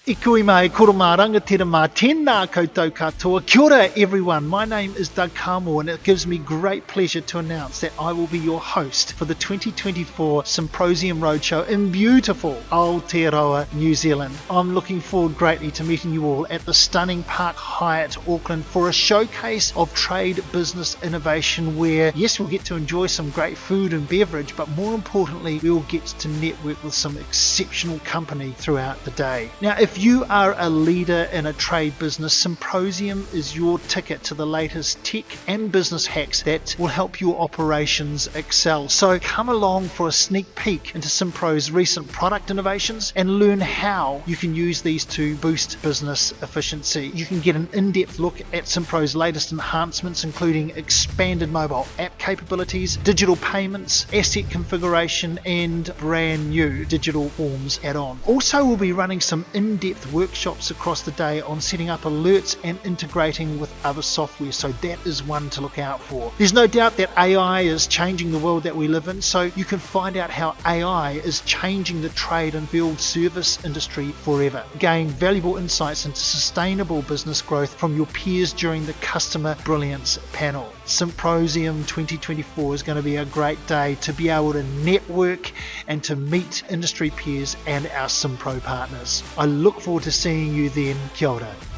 Ikui mai, koro mā rangatira mā tēnā koutou katoa. Kia ora everyone, my name is Doug Kamo and it gives me great pleasure to announce that I will be your host for the 2024 Simprosium Roadshow in beautiful Aotearoa, New Zealand. I'm looking forward greatly to meeting you all at the stunning Park Hyatt, Auckland for a showcase of trade business innovation where, yes, we'll get to enjoy some great food and beverage, but more importantly, we'll get to network with some exceptional company throughout the day. Now, if you are a leader in a trade business, Simprosium is your ticket to the latest tech and business hacks that will help your operations excel. So come along for a sneak peek into Simpro's recent product innovations and learn how you can use these to boost business efficiency. You can get an in-depth look at Simpro's latest enhancements, including expanded mobile app capabilities, digital payments, asset configuration, and brand new digital forms add-on. Also, we'll be running some in-depth workshops across the day on setting up alerts and integrating with other software, so that is one to look out for. There's no doubt that AI is changing the world that we live in, so you can find out how AI is changing the trade and field service industry forever. Gain valuable insights into sustainable business growth from your peers during the Customer Brilliance Panel. Simprosium 2024 is going to be a great day to be able to network and to meet industry peers and our Simpro partners. I look forward to seeing you then. Kia ora.